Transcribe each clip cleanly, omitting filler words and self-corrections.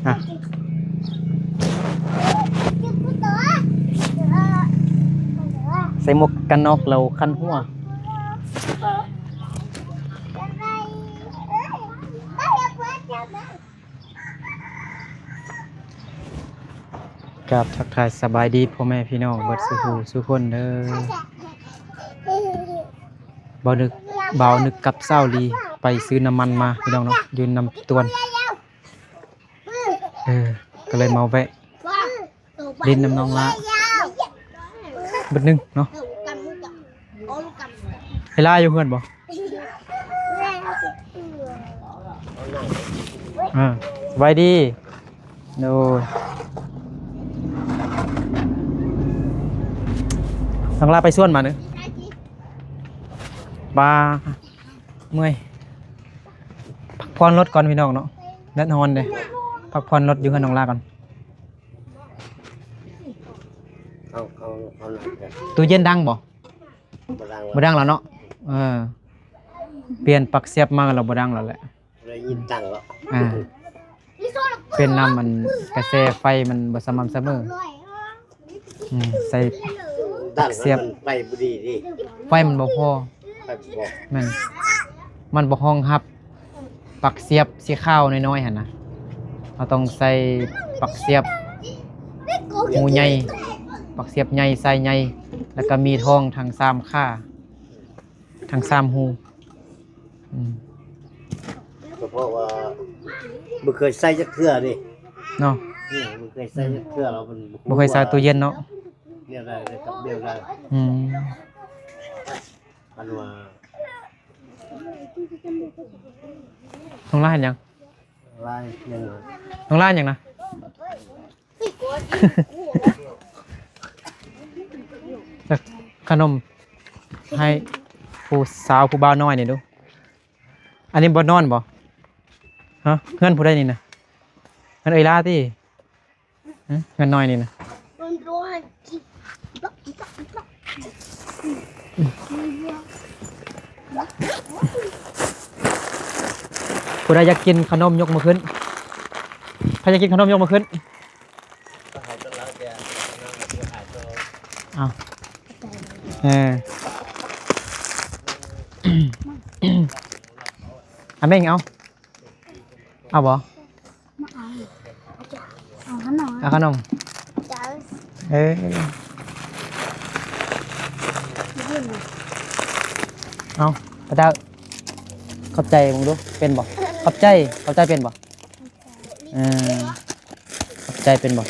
อ่ะใส่หมวกกันน็อกเราคันหัวกับทักทายสบายดีพ่อแม่พี่น้องเบิดสุขสุขคนเด้อเบานึกกับเศร้าลีไปซื้อน้ำมันมาพี่น้องเนาะยืนนำตวนก็เลยมาแวะดินน้ำน้องละเบิดนึงเนาะเวลาอยู่เพื่อนบ่สบายดีโน้น้องลาไปส่วนมาเนอะบาเมื่อยพักผ่อนรถก่อนพี่น้องเนาะนัดนอนเลยพักผ่อนรถอยู่กับน้องลาก่อนตู้เย็นดังบ่บ่ดังแล้วเนาะเปลี่ยนปลั๊กเสียบมาแล้วบ่ดังแล้วแหละยินตังแล้วเป็นน้ำมันกระแสไฟมันบ่สม่ำเสมอใส่ปลั๊กเสียบไปบุรีดิไฟมันบ่พอมันบ่ห้องรับปลั๊กเสียบสีขาวน้อยๆหั่นนะเราต้องใส่ปลั๊กเสียบหูใหญ่ปลั๊กเสียบใหญ่ใส่ใหญ่แล้วก็มีทองทั้ง3ค่าทั้ง3หูก็เพราะว่าบ่เคยใส่จักเทื่อดิเนาะบ่เคยใส่จักเทื่อเรามันบ่เคยใส่ตู้เย็นเนาะเดี๋ยวได้กับเดี๋ยวได้มันว่าน้องล่าเห็นยังลายยัง น้องล่าอย่างนะขนมให้ผู้สาวผู้บ่าวน้อยนี่ดูอันนี้บ่นอนบ่ฮะเพื่อนผู้ใดนี่นะเงินเอ้ยล่าติเงินน้อยนี่นะผู้ใดอยากกินขนมยกมือขึ้นใครอยากกินขนมยกมือขึ้นเอาเม่งเอาบ่เอาขนมเอาพระเจ้าขอบใจมึงดูเป็นบ่ขอบใจเป็นบ่ขอบใจเป็นบ่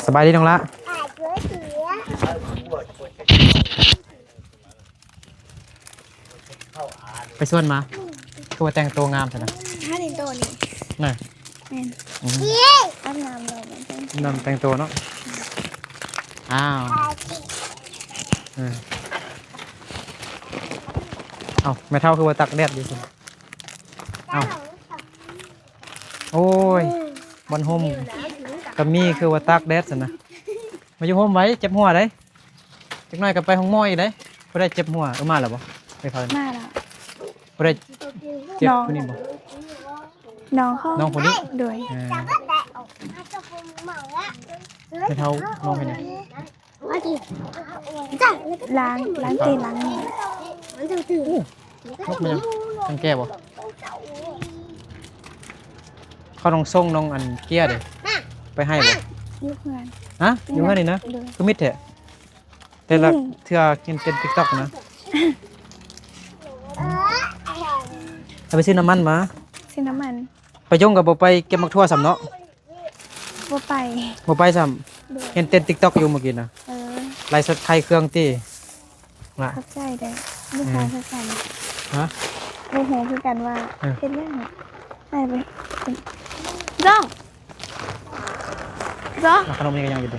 สบายดีน้องละไปส่วนมาคือว่าแต่งตัวงามใช่ไหมถ้าแต่งตัวนี่น่ะอาบน้ำเลยนำแต่งตัวเนาะอ้าวเอาไม่เท่าคือว่าตักแดดดีสิเอาโอ้ยบนห่มกับมีคือว่าตักแดดสินะมาอยู่ห่มไว้เจ็บหัวได้จักหน่อยกับไปห้องหม้ออีกได้พอได้เจ็บหัวมาแล้วบ่ไปพามาแล้วพอได้เจ็บคนนี้บ่น้องคนนี้ด้วยไม่เท่าน้องเป็นยังล้างเตะล้างนี่นกมันยังทังแก้บ่เขาต้องส่งน้องอันเกียร์เด้ไปให้บ่ยุคเงินฮะอยู่เงินนี่นะคือมิดแท้แต่ละเทื่อกินเป็น TikTok นะไปซื้อน้ำมันมาซื้อน้ำมันไปยงกับบ่ไปเก็บมักทั่วสำเนาะบ่ไปซ้ำเห็นเต้น TikTok อยู่เมื่อกี้นะไลฟ์สดไทยเครื่องตีน่ะเข้าใจได้ลูกค้าคือกันฮะโมโหคือกันว่าเป็นเรื่องไปจ้องขนมนี่ก็ยังอยู่ดิ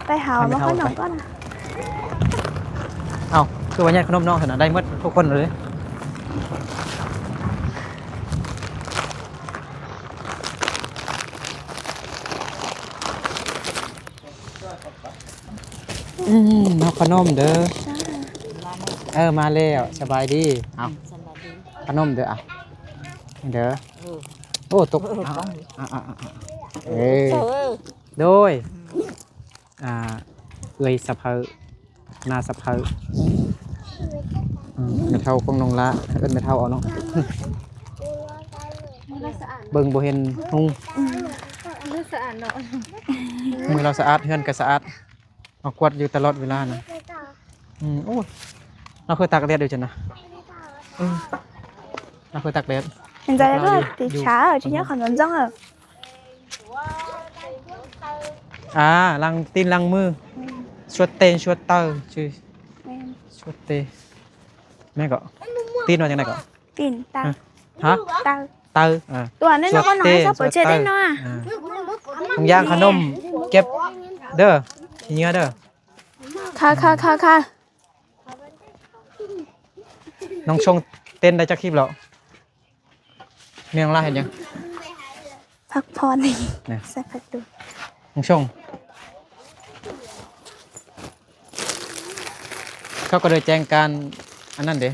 ไปหาว่าขนมก็นะเอ้าคือว่าญาติขนมน้องขนาดได้หมดทุกคนเลยเอาขนมเด้อมาแล้วสบายดีเอา ขนมเด้ออ่ะเด้อโอ้ตกเอ้ยโดยเอ้ยสะเพอนาสะเพอไม่เท่าของน้องละเอิ้นไม่เท่าเอาเนาะเบิ่งบ่เห็นหุงมือสะอาดเนาะมือเราสะอาดเฮือนก็สะอาดเอากวาดอยู่ตลอดเวลานะโอ้เราเคยตากแดดอยู่จังนะเราเคยตากแดด Hiện tại có tí trá ở trên nhá, còn vẫn rong à? Lăng tin lăng mưa, suốt tên suốt tơ chứ, suốt tê, mẹ gọi tin vào như này gọi tin tơ, hả tơ tuổi nên nó có nói sao ở trên đấy nó à? Không gian khăn nôm kẹp đơ, thì nhớ đơ, kha, nông sông tên đây chắc khiếp lộ. Miệng la ห็นยัง พักพรนี่ใส่ผักดู น้องชงเขาก็เลยแจ้งการอันนั้นเด้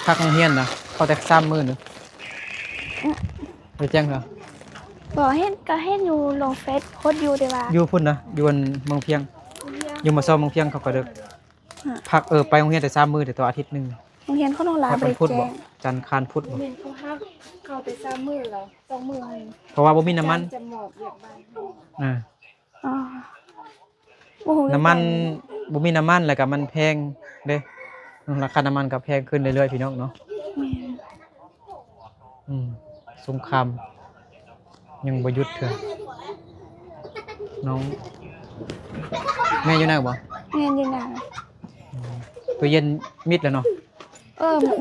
พักโรงเรียนนะเขาแต่3 มื้อนึงเลยแจ้งเหรอ บอกเห็นก็เห็นอยู่ลงเฟซโพสต์อยู่เดี๋ยวว่า อยู่พุ่นนะอยู่บนเมืองเพียงอยู่มาซ้อมเมืองเพียงเขาก็เลยพักไปโรงเรียนแต่3 มื้อแต่ตัวอาทิตย์นึง โรงเรียนเขาต้องลา พัก ไป วันพุธ แจ้ บ่ ง จันทร์คานพุธบ่ เข้าไป3 มื้อแล้ว2 มื้อ เพราะว่าบ่มีน้ำมัน จะหมอบเรียกบ้าน อ๋อโอ้โห น้ำมันบ่มีน้ำมันแล้วก็มันแพงเด้ราคาน้ำมันก็แพงขึ้นเรื่อยๆพี่น้องเนาะสงครามยังบ่หยุดเถอะน้องแม่อยู่ไหนบ่ เรียนอยู่ไหน ตัวเย็นมิดแล้วเนาะ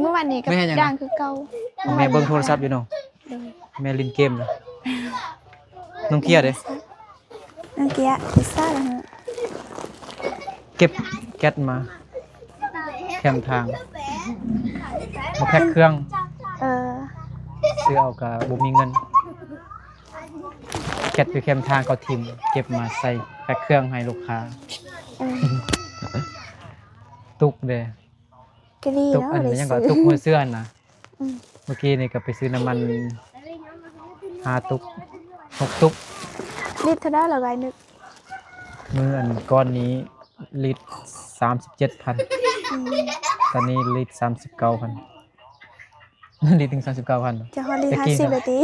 เมื่อวานนี้ก็ แม่ยังไง ดังคือเก่า แม่เบิ่งโทรศัพท์อยู่เนาะแม่เล่นเกมเนาะน้องเครียดเด้ เมื่อกี้พิซซ่าแล้วฮะ เก็บแก๊สมาแคมทางมาแพ็คเครื่องซื้อเอาก็บ่มีเงินแก๊สอยู่แคมทางเขาทิ่มเก็บมาใส่แพ็คเครื่องให้ลูกค้าตุกเด้ ก็ดี ตุก เนาะ อัน เลย นี้ยัง ซื้ ก็ อ ตุกมือเสื้อนะเมื่อกี้นี่ก็ไปซื้อน้ำมัน5 ตุก6 ตุก ลิตรเท่าได้เหรอไงนึก มืออันก้อนนี้ลิตร 37,000 ตอนนี้ลิตร 39,000 ลิตรถึง 39,000 จะฮอลลี50นาที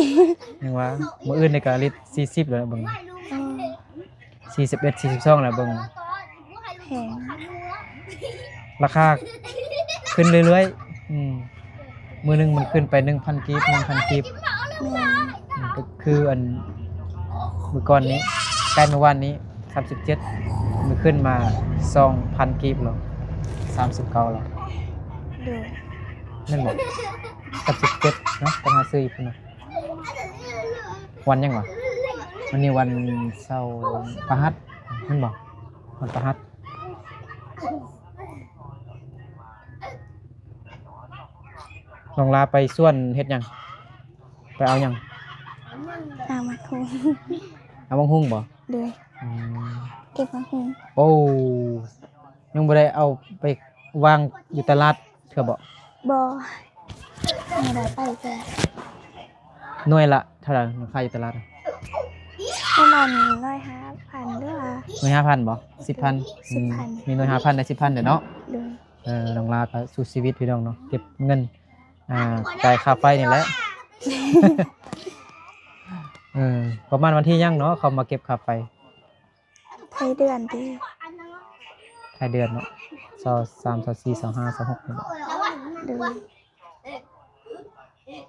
ยังว่ามื้ออื่นนี่ก็ลิตร40แล้วเบิ่ง41 42แล้วเบิ่ง แพง ราคาขึ้นเรื่อยๆมื้อนึงมันขึ้นไป 1,000 กีบ 1,000 กีบก็คืออันมื้อก่อนนี้ใกล้เมื่อวานนี้37มันขึ้นมา 2,000 กีบแล้ว39แล้ว ดู นั่นบ่37เนาะต้องหาซื้ออีกพุ่นน่ะวันยังวะวันนี้วันเสาร์พฤหัสนั่นบ่วันพฤหัสลองลาไปส่วนเฮ็ดหยังไปเอาหยัง มาคุง เอาบังหุ่งบ่ เลยเก็บมาคุง โอ้ยังบ่ได้เอาไปวางอยู่ตลาดเถื่อบ่ บอไม่ได้ไปแก หน่วยละเท่าไหร่ขายอยู่ตลาด ประมาณ150,000ด้วย หน่วย 5,000 บ่ 10,000 มีหน่วย 5,000 ได้ 10,000 เด้อเนาะ เลย น้องลาก็สู้ชีวิตพี่น้องเนาะเก็บเงินจ่ายค่าไฟนี่แหละ ประมาณวันที่ยังเนาะเขามาเก็บค่าไฟ ไทยเดือนดี ท้ายเดือนเนาะ23 24 25 26นี่แหละ เลย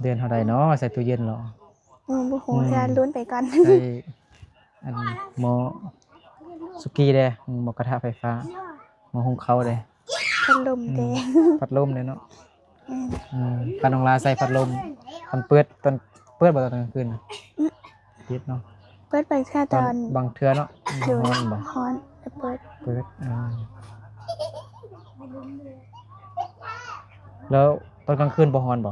เดือนเท่าใดเนาะใส่ตู้เย็นเหรอ บุหูจะลุ้นไปก่อน ใส่อันหม้อสุกี้เด้หม้อกระทะไฟฟ้าหม้อหุงข้าวเด้ พัดลมแดง พัดลมเด้เนาะปานน้องลาใส่พัดลมตอนเปิดบ่ตอนกลางคืนน่ะปิดเนาะ เปิดไปแค่ตอน บางเทื่อเนาะ ดู ร้อนบ่ ฮ้อนแล้วเปิด เปิดแล้วตอนกลางคืนบ่ฮ้อนบ่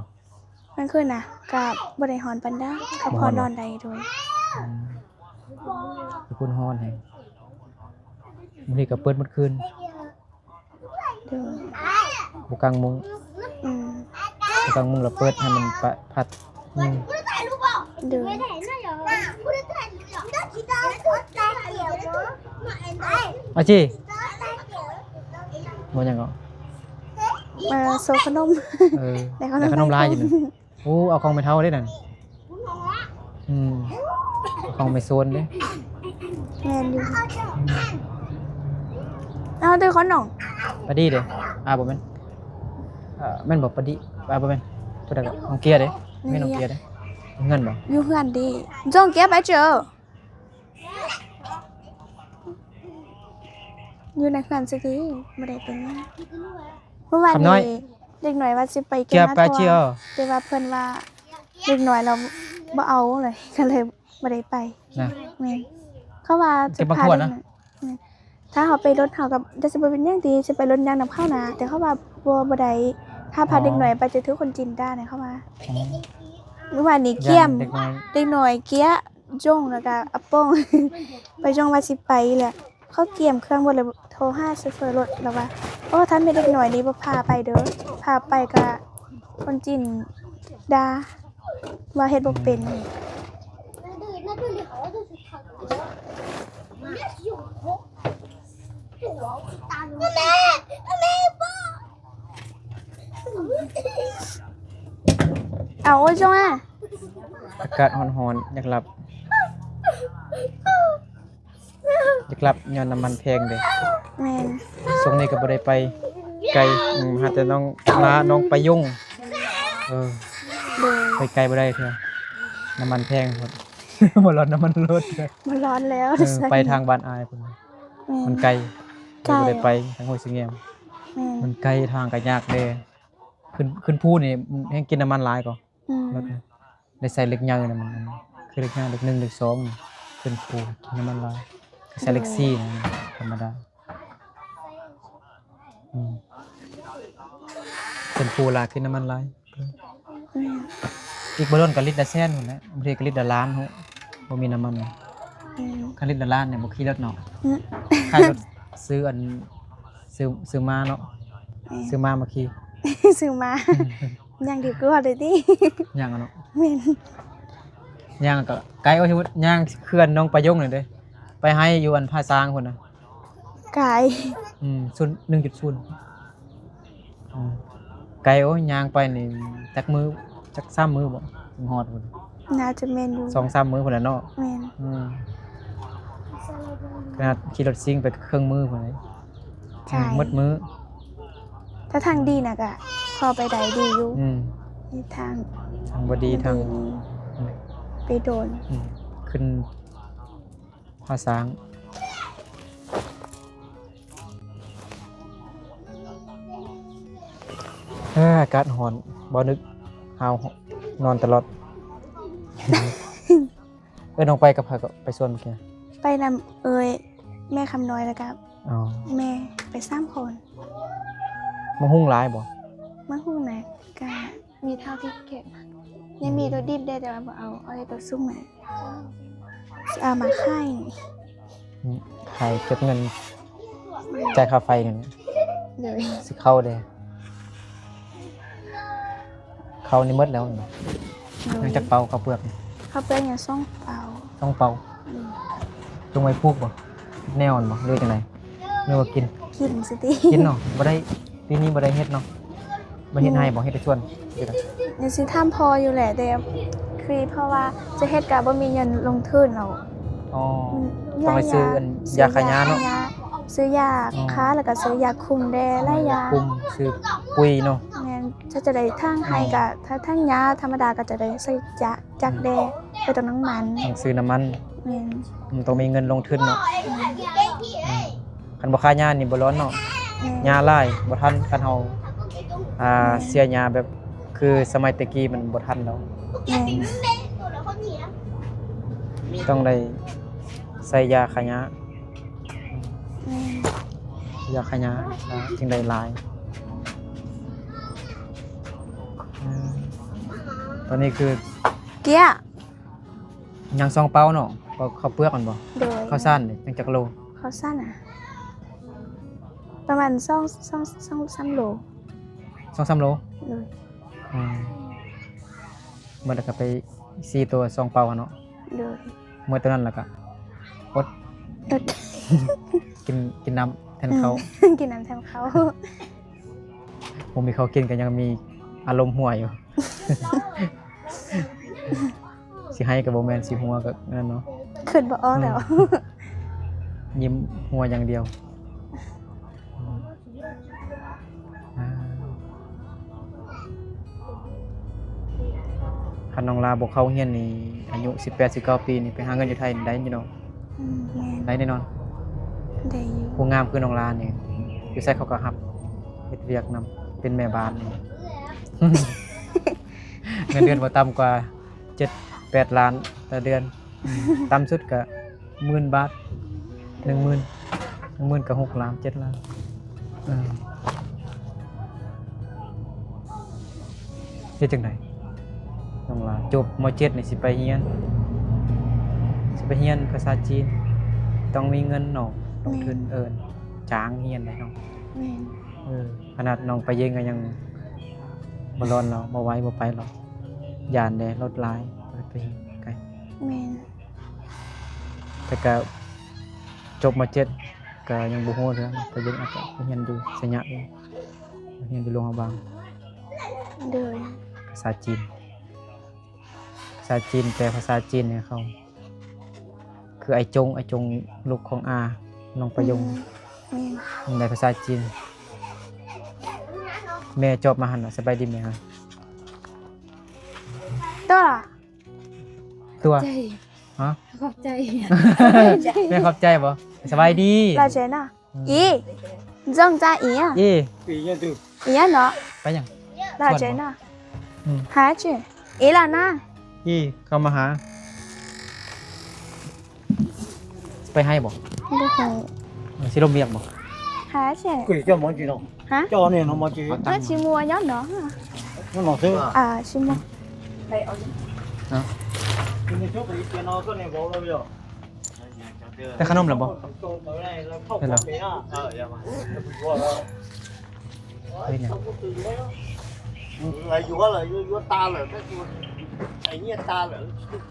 มันขึ้นนะกับบริหารปันได้กับพอนอนใดด้วย คุณฮ้อนแฮงบางทีก็เปิดหมดคืน ดู บ่กลางมุ้ง ต้องมึงเราเปิดให้มันพัดเดือ อาจีบ่ยังก็ มาโซขนม ได้ขนมลายอยู่นึงโอ้เอาของไปเท่าได้นั่นเอาของไปโซนเด้ แมนอยู่เอาเด้อขนม ปะดีเด้บ่แม่นแม่นบ่ปะดีบ่แม่นผู้ใดก็ของเกียร์เด้แม่นของเกียร์เด้เงินบ่ อยู่เฮือนดิจ้องเก็บไปเจออยู่ในเฮือนสิดิบ่ได้เป็นเมื่อวานนี้เด็กหน่อยว่าสิไปเก็บมาทัวร์แต่ว่าเพิ่นว่าเด็กหน่อยเราบ่เอาเลยก็เลยบ่ได้ไป นะ แม่นเขาว่าจะพาถ้าเขาไปรถเขากับจะสิบ่เป็นหยังดีสิไปรถยางนำเข้านะแต่เขาว่าบ่ได้ถ้าพาเด็กหน่อยไปจะถือคนจีนได้นะเขาว่าเมื่อวานนี้เกี่ยมเด็กหน่อยเกี้ยจ้งแล้วก็อัปป้ง ไปจ้งว่าสิไปแหละเขาเกี่ยมเครื่องบ่เลยโทรหาโชเฟอร์รถแล้วว่าโอ้ท่านเป็นเด็กหน่อยนี่บ่พาไปเด้อพาไปก็คนจีนด่าว่าเฮ็ดบ่เป็นเอาโอ้ยจ้งอ่ะ อากาศร้อนๆอยากหลับย้อนน้ำมันแพงเด้ แม่น ช่วงนี้ก็บ่ได้ไปไกลหาแต่น้องไปยุ่งไปไกลบ่ได้เถอะน้ำมันแพงหมด บ่ร้อนน้ำมันลด มันร้อนแล้ว ไปทางบ้านอายพุ่นมันไกลบ่ได้ไปทางห้วยสิงแงมมันไกลทางก็ยากเด้ขึ้นภูนี่มันแฮงกินน้ำมันหลายกว่าได้ใส่เหล็กใหญ่น่ะมันคือเหล็กใหญ่เหล็ก1เหล็ก2ขึ้นภูกินน้ำมันหลายใส่เหล็ก4นะธรรมดาเป็นภูลาขึ้นน้ำมันหลายอีกบ่โดนก็ลิตรละแสนพุ่นแหละบางทีก็ลิตรละล้านโหบ่มีน้ำมันคันลิตรละล้านเนี่ยบ่ขี่รถเนาะค่ารถซื้อซื้อมาเนาะซื้อมาขี่ ซื้อมายังดีกว่าเลยดิ ย่างเนาะ แม่น ย่างก็ไกลว่าสมมุติย่างเขื่อนน้องประยงนี่เด้ไปให้อยู่อันภาษางพุ่นน่ะ ไก่ 1.0ไกลโอ้ยย่างไปนี่จักมื้อจัก3มื้อบ่ถึงฮอดพุ่น น่าจะแม่นอยู่ 2-3 มื้อพุ่นแหละเนาะ แม่น ขนาดขี่รถซิ่งไปเครื่องมือพุ่นเลย ใช่ มืดมื้อ ถ้าทางดีน่ะก็พอไปได้ดีอยู่ ม ทาง ทางบ่ดีทาง ไปโดน ขึ้นภาษางอากาศร้อนบ่นึกหาวนอนตลอด น้องไปกับไผก็ไปสวนเมื่อกี้ ไปนำแม่คำน้อยแล้วก็ อ๋อ แม่ไป3คน มาหุ้งหลายบ่ มาฮู้น่ะก็มีเท่าที่เก็บยังมีตัวดิบได้แต่ว่าบ่เอาไอ้ตัวซุ่มมาเอามาค่าย ขายเก็บเงินจ่ายค่าไฟนั่น เลย สิเข้าเด้เข้านี่หมดแล้วนี่ยังจักเป่าข้าวเปลือก เขาเป็นอย่างซ่องเปล่า ต้องเป่าจงไว้พูกบ่แนวบ่หรือจังได๋หรือว่ากิน กินสิติ กินเนาะบ่ได้ปีนี้บ่ได้เฮ็ดเนาะบ่เฮ็ดให้บ่เฮ็ดให้ชวนเฮ็ด ยังสิทำพออยู่แหละแต่คือเพราะว่าจะเฮ็ดก็บ่มีเงินลงทุนเอา อ๋อต้องไปซื้ออันยาฆ่าหญ้าเนาะ ซื้อยาค้าแล้วก็ซื้อยาคุมแดไล่ยา คุมซื้อปุ๋ยเนาะ แม่นถ้าจะได้ทางไห้ก็ถ้าทางยาธรรมดาก็จะได้ใส่จักแดไปตรงน้ำมัน ต้องซื้อน้ำมัน แม่น มันต้องมีเงินลงทุนเนาะคันบ่ค่าหญ้านี่บ่ร้อนเนาะ แม่น หญ้าหลายบ่ทันคันเฮาเสียหญ้าแบบคือสมัยตะกี้มันบ่ทันแล้ว แม่น ต้องได้ใส่ยาฆ่าหญ้า แม่น ยาฆ่าหญ้าจึงได้หลายตอนนี้คือ เกี้ย ยังซองเป้าเนาะข้าวเปลือกมันบ่ โดย ข้าวสั้นนี่จังจักโล เขาสั้นประมาณ2-3โล 2-3 โล เลย เมื่อก็ไป4ตัว2เป่าเนาะ โดย เมื่อตัวนั้นแล้วก็อด รถ กินน้ำแทนเขา กินน้ำแทนเขา ผมมีเขากินก็ยังมีอารมณ์ห่วยอยู่ สิให้กับโบแมนสิหัวก็นั่นเนาะ ขึ้นบ่ออกแล้ว ยิ้มหัวอย่างเดียวคันน้องลาบอกเขาเฮียนนี่อายุ18-19 ปีนี่ไปหาเงินอยู่ไทยได้อยู่เนาะ แม่น ได้แน่นอน ได้อยู่ ผู้งามคือน้องลานี่อยู่ใส่เขาก็ฮับเฮ็ดเวียกนำเป็นแม่บ้านนี่ เงินเดือนบ่ต่ำกว่า 7-8 ล้านต่อเดือนต่ำสุดก็10,000 บาท 10,000ก็6 ล้าน 7 ล้านเฮ็ดจังได๋น้องลาจบม.7 นี่สิไปเรียนภาษาจีนต้องมีเงินเนาะต้องทุนจ้างเรียนได้เนาะ แม่น ขนาดน้องไปเย็นก็ยังบ่ร้อนเราบ่ไหวบ่ไปหรอกย่านแดดรถหลายไปไกล แม่น แต่ก็จบม.7 ก็ยังบ่ฮู้เรื่องไปเย็นอาจจะไปเรียนอยู่สยามเรียนอยู่โรงพยาบาล โดย ภาษาจีนแต่ภาษาจีนเนี่ยเขาคือไอ้จงลูกของอาน้องประยง แม่น ในภาษาจีนแม่จบมาหั่นน่ะสบายดีไหมฮะ ตัวล่ะ ตัว ใจ ฮะ ขอบใจ แม่ขอบใจบ่สบายดี เราเจน่ะอีจังจ้าอีอ่ะ เอ้ ปีนี้ดู อีอ่ะเนาะ ไปยัง เราเจน่ะ อืม หาเจอีล่ะนะ อีเข้ามาหาไปให้บ่ ดูให้ สิลมเมียกบ่ หาเจ quỷ cho món gì đâu ฮะ cho nên nó món gì เอ้ยชิมัวย้อนเนาะ nó nọ thế ชิมัว thì mình chốt cái tiền nó có này bố đâu bây giờ แต่ขนมล่ะบ่ cái này nó không Thế có nào? cái à dạ mà เฮ้ยเนี่ย lại vua là vua ta là cái vua ấy như ta là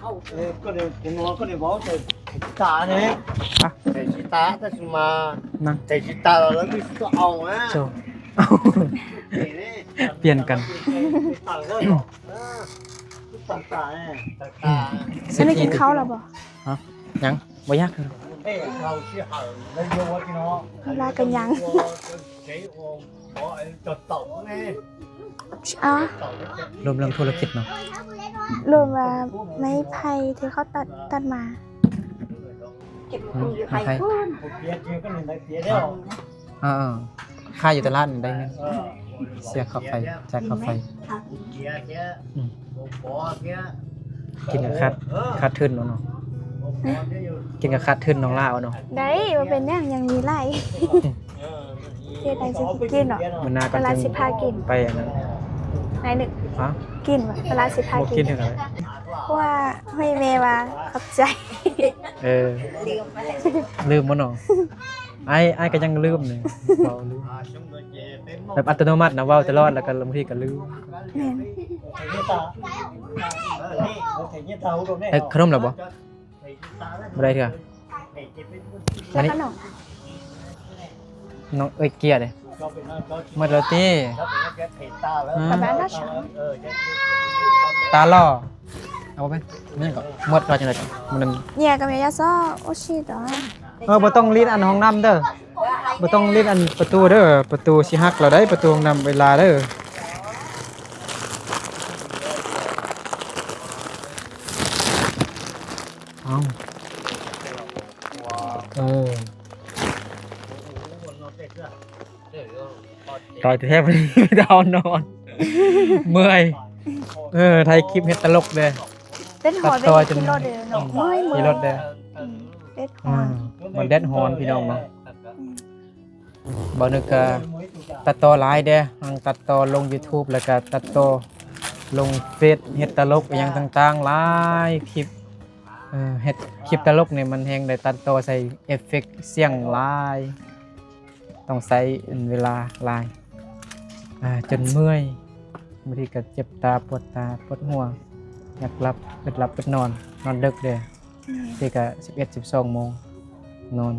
không cái nó có này bố thì ta đấy thầy chị ta ta mà นั่ง thầy chị ta là nó bị có ong á โชว์ เปลี่ยนกัน tặng rồi tặng tà này tặng tà ฉันได้กินข้าวแล้วบ่ ฮะยังบ่ยากเลย ê hầu chứ hầu lấy vô cái nó ลากันยัง cái bỏ chọt tổng này อ๋อ รวมเรื่องธุรกิจเนาะ รวมว่าไม้ไผ่ที่เขาตัดมา ไม่ใช่ một phía kia có nhìn thấy phía đấy không ค่าอยู่ตลาดนี่ได้เงินเสียค่าไฟจ่ายค่าไฟ kia kia Ừ. một bỏ kia กินกับคัดทึนเนาะ một bỏ kia vô กินกับคัดทึนน้องลาวเนาะ ได้มาเป็นอย่างยังมีไล่ เฮ็ดได้สิกินเหรอ มันน่าก็ เวลาสิพากิน ไปอันนั้น ไหนหนึ่ง ฮะ กินวะเวลาสิพา บ่ กิ กิ น นถึงอะไร เพราะว่าให้แม่ว่าขอบใจ ลืมบ่เนาะไอ้ก็ยังลืมเลยเว้าลืม xong rồi về đến แบบอัตโนมัตินะเว้าตลอดแล้วก็บางทีก็ลืม แม่น thầy như ta thầy như ta không đâu เอ้ย đấy ขนมแล้วบ่ thầy như ta đấy บ่ได้เถอะ thầy chỉ biết แล้วขนม น้องเอ้ยเกียร์เด้ cho bên nó cho หมดแล้วติ cho bên nó cái thầy ta đó กับบ้านราชา ตาล่อเอาไปมันยังก็หมดว่าจังได๋มัน เนี่ยกับแม่ยาซ้อโอชิดอ บ่ต้องรีดอันห้องน้ำเด้อบ่ต้องรีดอันประตูเด้อประตูสิหักแล้วได้ประตูห้องน้ำเวลาเด้อเอาต่อยแทบไม่ได้เอานอน เมื่อยไทยคลิปเฮ็ดตลกเด้ เล่นหอ ตั น ด เป็น ต่อจน กิโลเดียวเนาะเมื่อย ขี่รถเด้อ เล่นหอน มันแดดฮอนพี่น้องเนาะบ่นึกก็ตัดต่อหลายเด้ตัดต่อลง YouTube แล้วก็ตัดต่อลงเฟซเฮ็ดตลกอหย่างต่างๆหลายคลิปเฮ็ดคลิปตลกนี่มันแฮงได้ตัดต่อใส่เอฟเฟกต์เสียงหลายต้องใช้เวลาหลายจนเมื่อย บางทีก็เจ็บตาปวดหัวอยากหลับเกิดหลับเกิดนอนดึกเด้ทีก็11-12 โมงนอน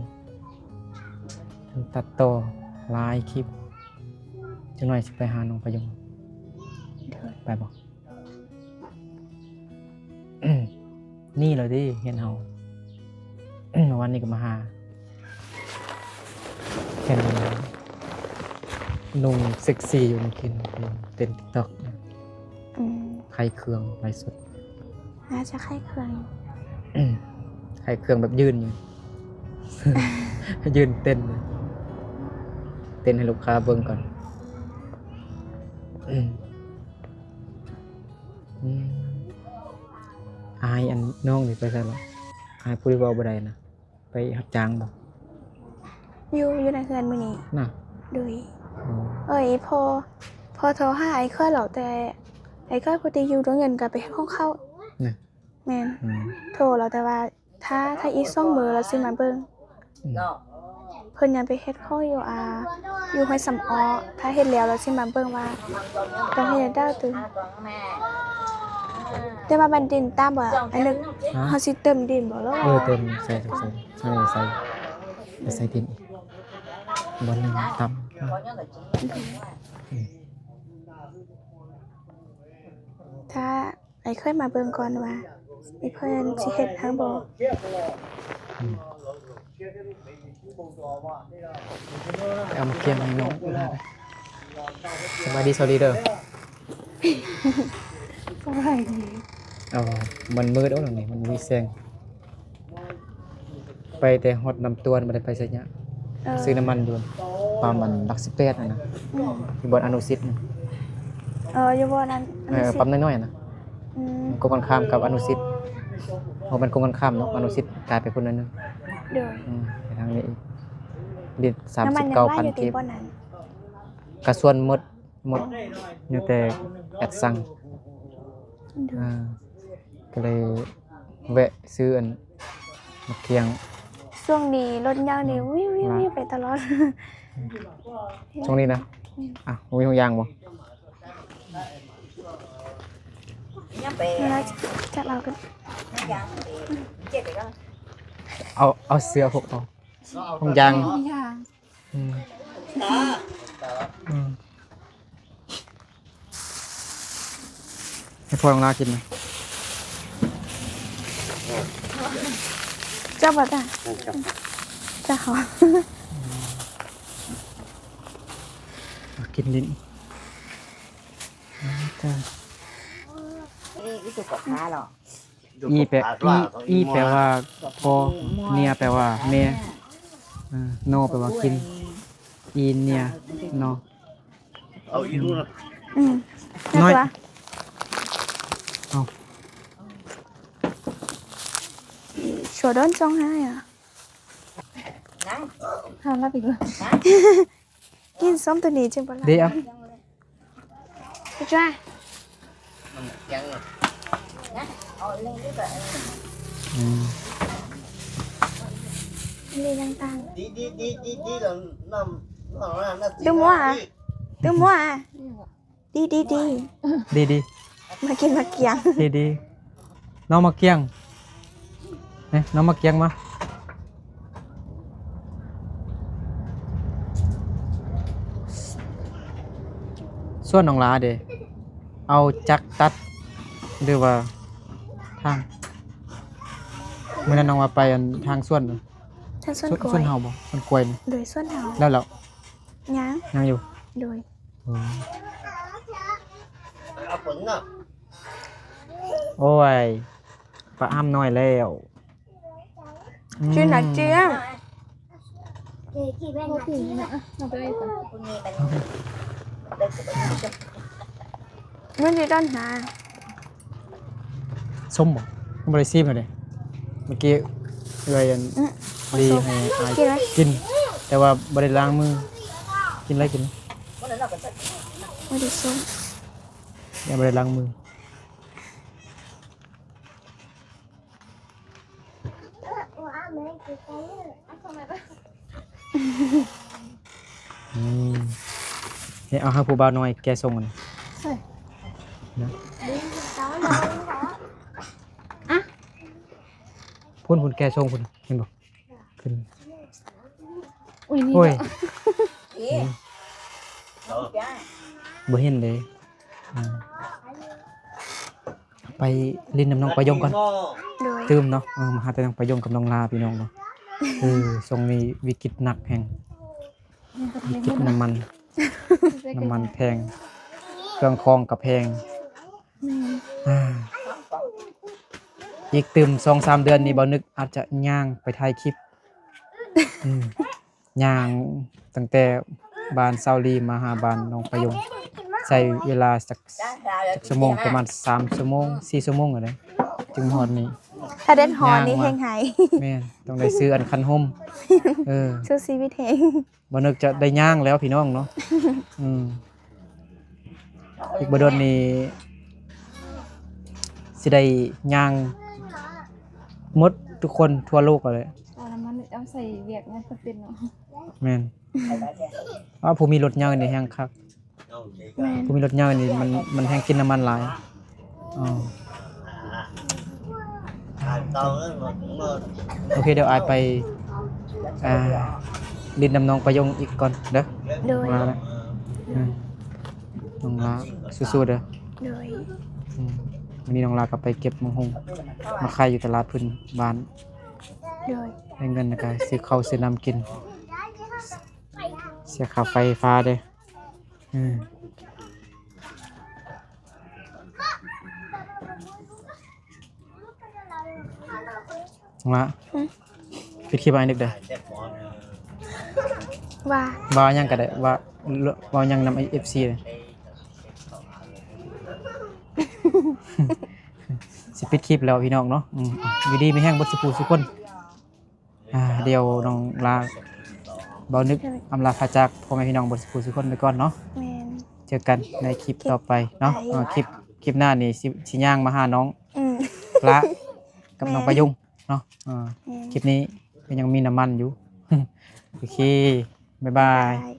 ตัดต่อไลฟ์คลิปจังหน่อยสิไปหาน้องประยงไปบ่ นี่เลยดิเห็นเฮา วันนี้ก็มาหาเห็นนุ่งเซ็กซี่อยู่กินเต้น TikTok ไข่เครื่องไลฟ์สด น่าจะไข้เครื่อง ไข่เครื่องแบบยืนอยู่ ยืนเต้นให้ลูกค้าเบิ่งก่อนอายอันน้องนี่ไปใช่หรออายผู้ที่เว้าบ่ได้นะไปรับจ้างบ่ อยู่ในเฮือนมื้อนี้ น่ะ โดย อ๋อ เอ้ยพอโทรหาไอ้เคยเหรอแต่ไอ้เคยพอดีอยู่โรงเรียนก็ไปห้องเข้า น่ะ แม่น อืม โทรแล้วแต่ว่าถ้าอีก2มื้อแล้วสิมาเบิ่งเพิ่นยังไปเฮ็ดข้ออยู่อยู่ห้วยสำอ้อถ้าเฮ็ดแล้วสิมาเบิ่งว่าต้องเฮ็ดได้ตึงแต่ว่ามันดินตามบ่อันนึก ฮะ เฮาสิเติมดินบ่แล้ว เต็มใส่ดินอีกบอลนึงต่ำ ถ้าไอ้เคยมาเบิ่งก่อนว่าไอ้เพิ่นสิเฮ็ดทางบ่ เอามาเคียงให้น้องสบายดีสวัสดีเด้อ สบายดี เอามันมืดแล้วหลังนี้มันมีแสงไปแต่ฮอดน้ำตัวบ่ได้ไปไสยะซื้อน้ำมันอยู่ปั๊มมันหลัก18น่ะนะที่บ่อนอนุสิตน่ะ อยู่บ่นั้นอันนี้สิ ปั๊มน้อยๆน่ะ กงกันข้ามกับอนุสิตเพราะมันกงกันข้ามเนาะอนุสิตกลายไปคนนั้นนึง เด้อ ไปทางนี้อีกดิด น้ำมันยังว่าอยู่ 39,000 ที่ กิโล บ่นั้น กระส่วนหมดอยู่แต่แอดสั่ง เด้อ ก็เลยแวะซื้ออันมะเขียง ช่วงนี้รถยางนี่วิวๆไปตลอด ช่วงนี้นะมีหัวยางบ่ แล้วจะเรากัน เอาเสื้อพกเอาหัวยาง ยาง อืมให้พ่อลองลากินไหม เจ้าบ่ได้จะขอ กินลิ้น นี่สุกค้าหรอ อีแปลว่าพ่อเนียแปลว่าแม่โนแปลว่ากินอีเนียโน เอาอีนู่นนะ น้อย น่า เอา ชัวโดนจองให้อ่ะ นั่ง ทำแล้วอีกแล้ว กินส้มตัวนี้จริงบ่ล่ะ เดี๋ยว จ้า ยัง เอาเรื่องนี้แบบ นี่ต่าง đi là nó Đừng mua à? ๆตื้อมัวอ่ะดี ดีดี มากินมาเกียง ดีดีน้องมาเกียงเนี่ยน้องมาเกียงมาส่วนน้องลาเดเอาจักตัดหรือว่าทางเมื่อนั้นน้องว่าไปอันทางส่วน ทางส่วนกล้ ส่ ว วย นเฮาบ่ส่วนกล้วยนี่ โดยส่วนเฮา แล้วเหรอ ยัง ยังอยู่ โดย à phấn à โอ้ยปลาอ้ำน้อยแล้วอืม ชื่อนักเจียง เอาถึงนะเอาไปก่อน คุณมีเป็นเด็กจะเป็น มันสิต้นหา ส้มบ่มันบ่ได้ซีมเลยเมื่อกี้เลยอันดีให้อาย กินไหม กิน แต่ว่าบ่ได้ล้างมือกินอะไรกิน คนนั้นเราเป็น ไม่ได้ส้ม ยังบ่ได้ล้างมืออืมนี่เอาให้ผู้บ่าวน้อยแกส่งกัน ใช่ พุ่นแก่ชงพุ่นเห็นบ่ขึ้น อุ้ยนี่ โอ้ย เอ๊ะน้องจ้า บ่เห็นเลยอืมไปลินน้ำน้องประยงก่อน โดย ตื่มเนาะมาหาแต่น้องประยงกับน้องลาพี่น้องเนาะทรงนี้วิกฤตหนักแห่งวิกฤตน้ำมันแพงเครื่องคองกับแพง แม่น อีกตื่ม 2-3 เดือนนี้บ่นึกอาจจะย่างไปถ่ายคลิปย่างตั้งแต่บ้านเซาลีมาหาบ้านน้องประยงใช้เวลาสักชั่วโมงประมาณ3ชั่วโมง4ชั่วโมงอะเด้จึงฮอดนี้ ถ้าเด่นฮอนนี่ ย่างมา แฮงหาย แม่นต้องได้ซื้ออันคันห่มสู้ชีวิตแฮง บ่นึกจะได้ย่างแล้วพี่น้องเนาะอีกบ่โดนนี่สิได้ย่างหมดทุกคนทั่วโลกเลย เอาน้ำมันเอาใส่เวียกนะก็เป็นเนาะ แม่นผู้มีรถยางนี่แฮงคัก แม่น ผู้มีรถยางนี่มันแฮงกินน้ำมันหลายอ๋อโอเคเดี๋ยวอายไปลินน้ำน้องประยงอีกก่อนเด้อ โดย มาแล้วน้องลาสู้ๆเด้อ โดย วันนี้น้องลากลับไปเก็บมังหงมาขายอยู่ตลาดพื้นบ้าน โดย ได้เงินนะกายซื้อข้าวซื้อน้ำกินเสียค่าไฟฟ้าเด้น้องละปิดคลิปไว้นึกเด้อ ว่า ว่ายังก็ได้ว่ายังนำ FC เลยสิปิดคลิปแล้วพี่น้องเนาะอยู่ดีไม่แห้งบ่สิปูทุกคนเดี๋ยวน้องลาบ่นึกอำลาพาจากพ่อแม่พี่น้องบ่สิปูทุกคนไปก่อนเนาะ แม่น เจอกันในคลิปต่อไปเนาะคลิปหน้านี่สิย่างมาหาน้อง ละกับน้องประยุงเนาะคลิปนี้ก็ยังมีน้ำมันอยู่ โอเคบ๊ายบาย บาย